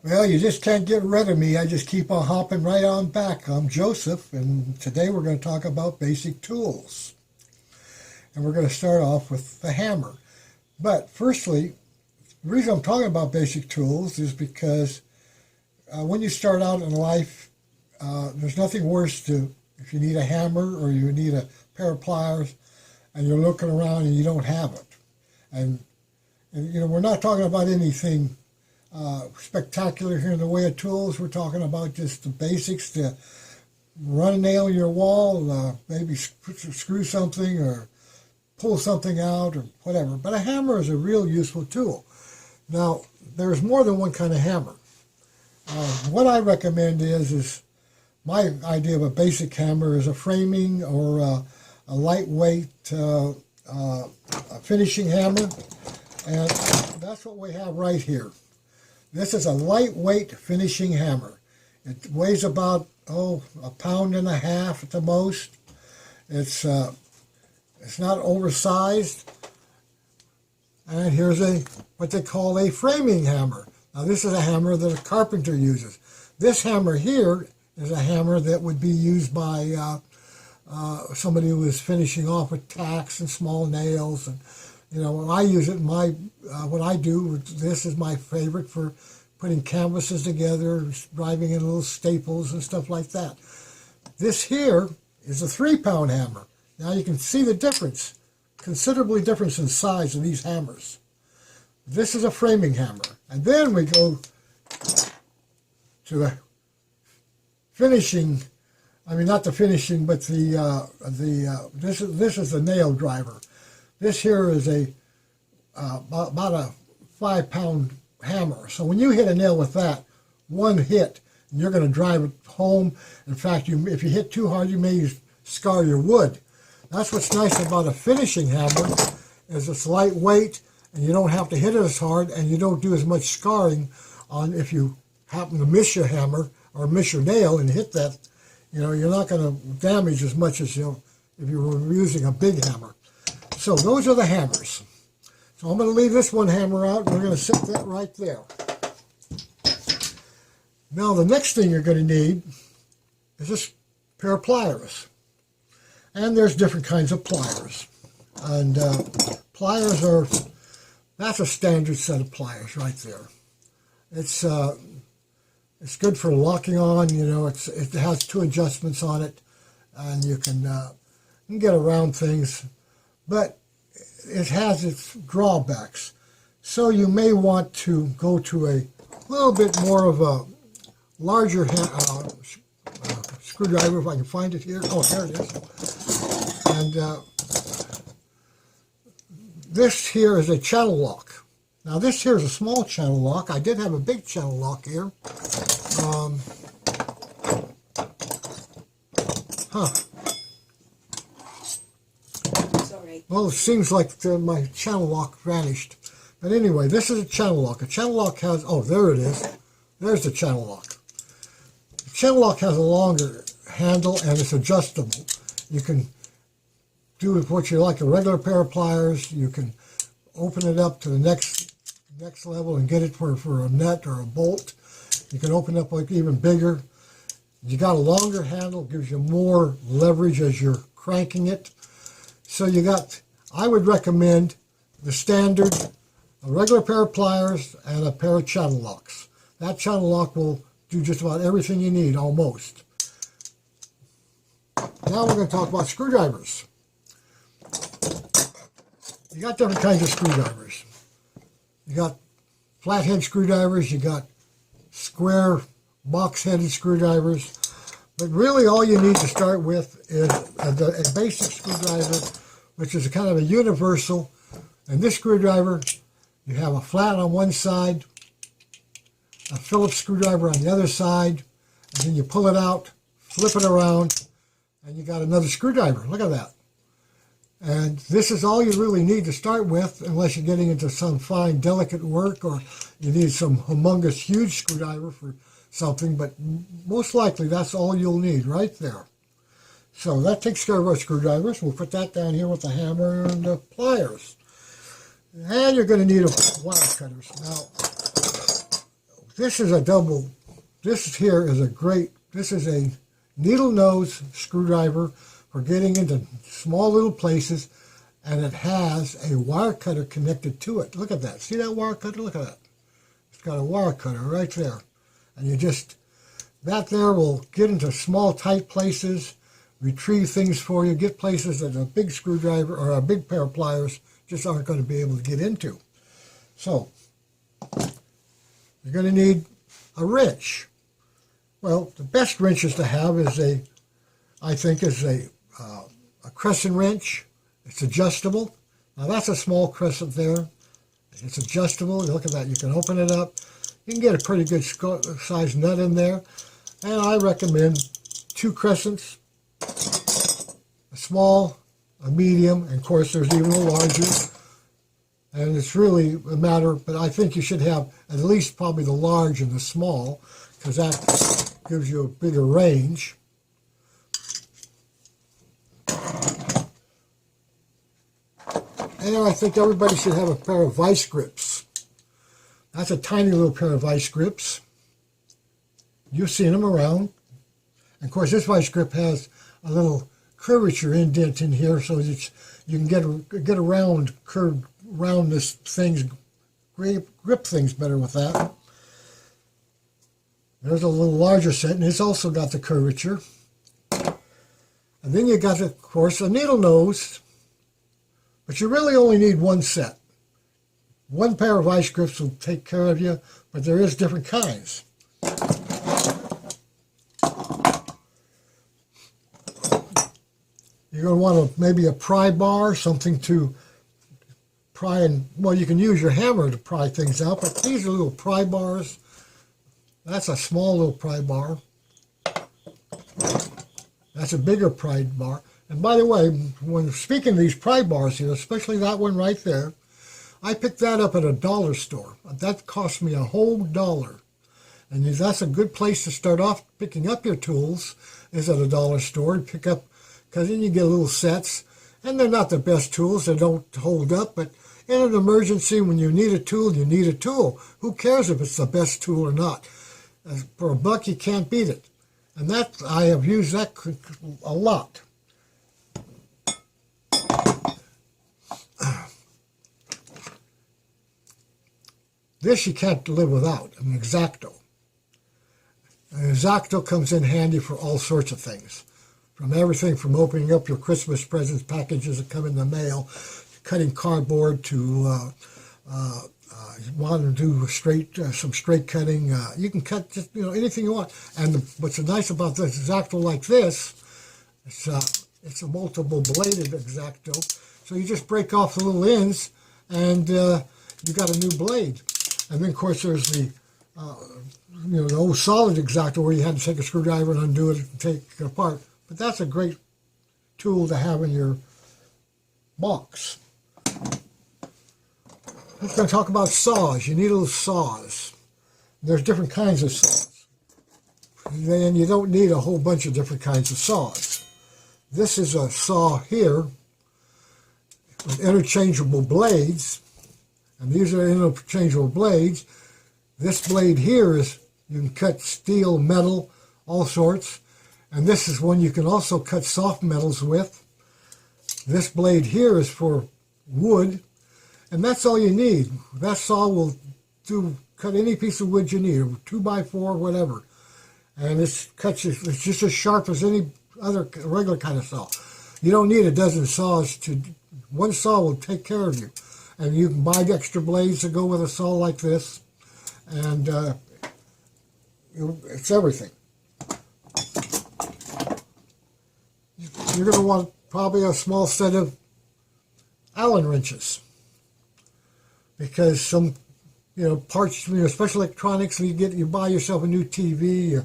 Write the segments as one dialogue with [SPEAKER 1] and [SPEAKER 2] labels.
[SPEAKER 1] Well, you just can't get rid of me. I just keep on hopping right on back. I'm Joseph, and today we're going to talk about basic tools. And we're going to start off with the hammer. But firstly, the reason I'm talking about basic tools is because when you start out in life, there's nothing worse to, if you need a hammer or you need a pair of pliers and you're looking around and you don't have it. And you know, we're not talking about anything spectacular here in the way of tools. We're talking about just the basics to run a nail in your wall, maybe screw something or pull something out or whatever. But a hammer is a real useful tool. Now, there's more than one kind of hammer. What I recommend is my idea of a basic hammer is a framing or a lightweight a finishing hammer. And that's what we have right here. This is a lightweight finishing hammer. It weighs about, a pound and a half at the most. It's not oversized. And here's what they call a framing hammer. Now this is a hammer that a carpenter uses. This hammer here is a hammer that would be used by somebody who is finishing off with tacks and small nails. And you know, when I use it, what I do, this is my favorite for putting canvases together, driving in little staples and stuff like that. This here is a 3-pound hammer. Now you can see the difference, considerably difference in size of these hammers. This is a framing hammer. And then we go to the finishing, I mean not the finishing, but this is the nail driver. This here is about a 5-pound hammer. So when you hit a nail with that, one hit, and you're going to drive it home. In fact, if you hit too hard, you may scar your wood. That's what's nice about a finishing hammer, is it's lightweight, and you don't have to hit it as hard, and you don't do as much scarring on if you happen to miss your hammer or miss your nail and hit that. You know, you're not going to damage as much as if you were using a big hammer. So those are the hammers. So I'm going to leave this one hammer out, and we're going to set that right there. Now the next thing you're going to need is this pair of pliers. And there's different kinds of pliers. And pliers that's a standard set of pliers right there. It's good for locking on, you know, it has 2 adjustments on it, and you can get around things. But it has its drawbacks. So you may want to go to a little bit more of a larger screwdriver, if I can find it here. Oh, there it is. And this here is a channel lock. Now this here is a small channel lock. I did have a big channel lock here. Well, it seems like my channel lock vanished. But anyway, this is a channel lock. A channel lock has, there it is. There's the channel lock. The channel lock has a longer handle and it's adjustable. You can do with what you like, a regular pair of pliers. You can open it up to the next level and get it for a nut or a bolt. You can open up like even bigger. You got a longer handle, gives you more leverage as you're cranking it. So I would recommend the standard, a regular pair of pliers and a pair of channel locks. That channel lock will do just about everything you need, almost. Now we're going to talk about screwdrivers. You got different kinds of screwdrivers. You got flathead screwdrivers, you got square box-headed screwdrivers. But really all you need to start with is a basic screwdriver, which is a kind of a universal. And this screwdriver, you have a flat on one side, a Phillips screwdriver on the other side, and then you pull it out, flip it around, and you got another screwdriver. Look at that. And this is all you really need to start with, unless you're getting into some fine, delicate work, or you need some humongous, huge screwdriver for something, but most likely that's all you'll need right there. So that takes care of our screwdrivers. We'll put that down here with the hammer and the pliers. And you're going to need wire cutters. Now, this is a double, this here is a great, this is a needle nose screwdriver for getting into small little places, and it has a wire cutter connected to it. Look at that. See that wire cutter? Look at that. It's got a wire cutter right there. And you just, that there will get into small tight places, retrieve things for you, get places that a big screwdriver or a big pair of pliers just aren't going to be able to get into. So, you're going to need a wrench. Well, the best wrenches to have is I think is a crescent wrench. It's adjustable. Now that's a small crescent there. It's adjustable. Look at that. You can open it up. You can get a pretty good size nut in there. And I recommend 2 crescents, a small, a medium, and of course there's even a larger. And it's really a matter, but I think you should have at least probably the large and the small, because that gives you a bigger range. And I think everybody should have a pair of vice grips. That's a tiny little pair of vice grips. You've seen them around. And of course, this vice grip has a little curvature indent in here, so that you can get around curved roundness things, grip things better with that. There's a little larger set, and it's also got the curvature. And then you got, of course, a needle nose, but you really only need 1 set. 1 pair of vice grips will take care of you, but there is different kinds. You're going to want maybe a pry bar, something to pry, and well, you can use your hammer to pry things out, but these are little pry bars. That's a small little pry bar. That's a bigger pry bar. And by the way, when speaking of these pry bars here, especially that one right there, I picked that up at a dollar store. That cost me a whole $1. And that's a good place to start off picking up your tools, is at a dollar store. Pick up, because then you get little sets. And they're not the best tools. They don't hold up. But in an emergency, when you need a tool, you need a tool. Who cares if it's the best tool or not? For $1, you can't beat it. And that, I have used that a lot. This you can't live without, an X-Acto. An X-Acto comes in handy for all sorts of things. From everything from opening up your Christmas presents, packages that come in the mail, to cutting cardboard, to you want to do some straight cutting. You can cut just anything you want. And what's nice about this X-Acto like this, it's a multiple bladed X-Acto. So you just break off the little ends, and you got a new blade. And then, of course, there's the the old solid X-Acto where you had to take a screwdriver and undo it and take it apart. But that's a great tool to have in your box. I'm going to talk about saws. You need little saws. There's different kinds of saws. And you don't need a whole bunch of different kinds of saws. This is a saw here with interchangeable blades. And these are interchangeable blades. This blade here is, you can cut steel, metal, all sorts. And this is one you can also cut soft metals with. This blade here is for wood. And that's all you need. That saw will cut any piece of wood you need, 2x4, whatever. And it's just as sharp as any other regular kind of saw. You don't need a dozen saws. One saw will take care of you. And you can buy extra blades to go with a saw like this. And it's everything. You're going to want probably a small set of Allen wrenches. Because some, parts, special electronics, you buy yourself a new TV,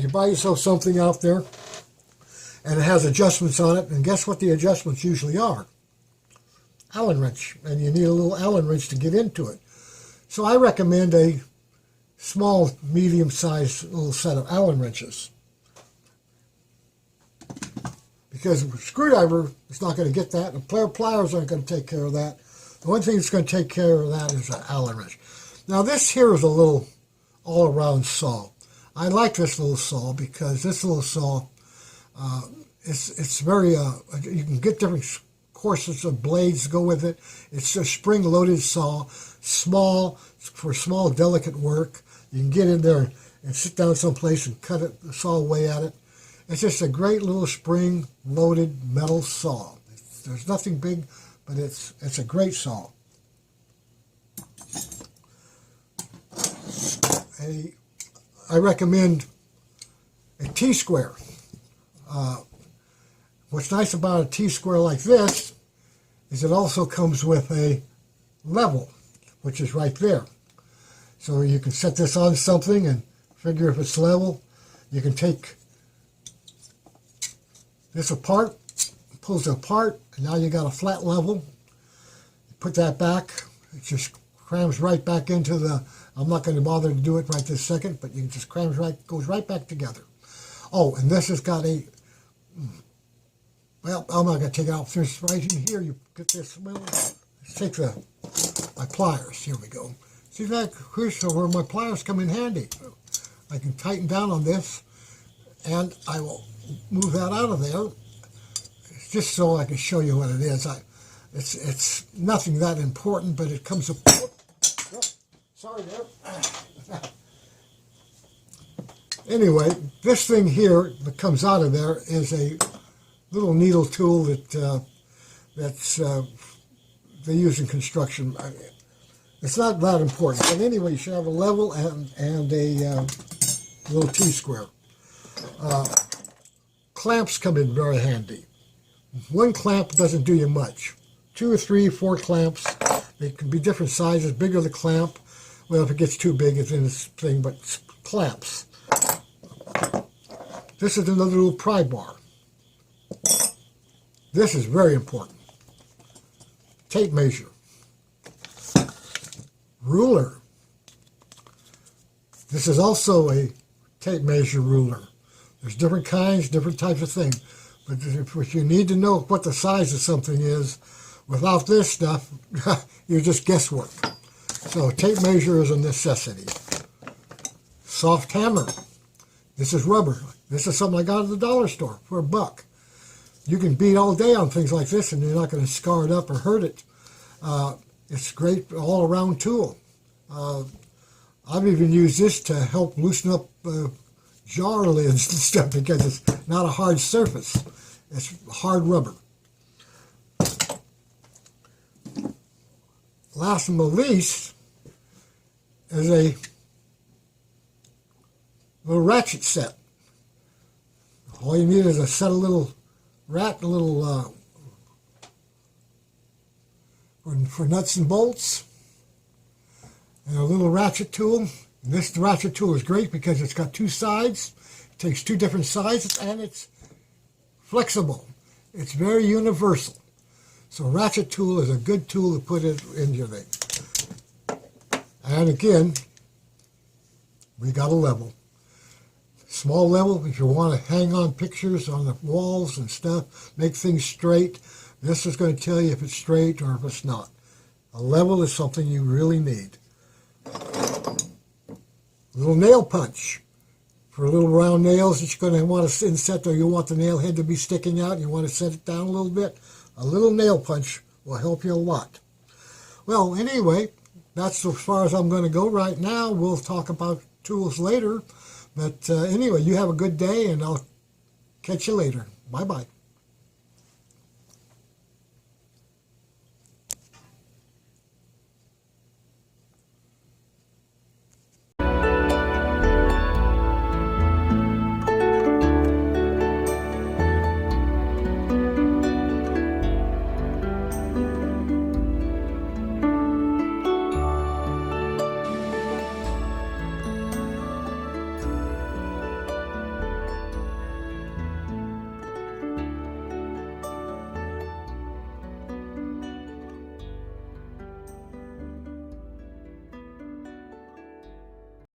[SPEAKER 1] you buy yourself something out there, and it has adjustments on it, and guess what the adjustments usually are? Allen wrench, and you need a little Allen wrench to get into it. So I recommend a small, medium-sized little set of Allen wrenches. Because a screwdriver is not going to get that, and a pair of pliers aren't going to take care of that. The one thing that's going to take care of that is an Allen wrench. Now this here is a little all-around saw. I like this little saw because this little saw, it's very, you can get different courses of blades to go with it. It's a spring-loaded saw, small, for small, delicate work. You can get in there and sit down someplace and cut it, saw away at it. It's just a great little spring-loaded metal saw. There's nothing big, but it's a great saw. I recommend a T-square. What's nice about a T-square like this is it also comes with a level, which is right there. So you can set this on something and figure if it's level. You can take this apart, pulls it apart, and now you got a flat level. You put that back, it just crams right back into the, I'm not going to bother to do it right this second, but you can just crams right, goes right back together. Oh, and this has got a, well, I'm not going to take it out. There's right in here, you get this, well, let's take my pliers. Here we go. See that? Here's where my pliers come in handy. I can tighten down on this, and I will move that out of there, just so I can show you what it is. It's nothing that important, but it comes up. Oh, sorry there. Anyway, this thing here that comes out of there is a little needle tool that they use in construction. It's not that important, but anyway, you should have a level and a little T-square. Clamps come in very handy. One clamp doesn't do you much. 2 or 3, 4 clamps. They can be different sizes. Bigger the clamp. Well, if it gets too big, it's in this thing, but clamps. This is another little pry bar. This is very important. Tape measure. Ruler. This is also a tape measure ruler. There's different kinds, different types of things. But if you need to know what the size of something is, without this stuff, you're just guesswork. So tape measure is a necessity. Soft hammer. This is rubber. This is something I got at the dollar store for $1. You can beat all day on things like this and you're not going to scar it up or hurt it. It's a great all-around tool. I've even used this to help loosen up jar lids and stuff because it's not a hard surface. It's hard rubber. Last but not least is a little ratchet set. All you need is a set of little for nuts and bolts, and a little ratchet tool. And this ratchet tool is great because it's got 2 sides. It takes 2 different sizes and it's flexible. It's very universal. So a ratchet tool is a good tool to put it in your thing. And again, we got a level. Small level, if you want to hang on pictures on the walls and stuff, make things straight, this is going to tell you if it's straight or if it's not. A level is something you really need. Little nail punch for little round nails that you're going to want to inset, or you want the nail head to be sticking out, you want to set it down a little bit. A little nail punch will help you a lot. Well, anyway, that's as far as I'm going to go right now. We'll talk about tools later. But anyway, you have a good day, and I'll catch you later. Bye-bye.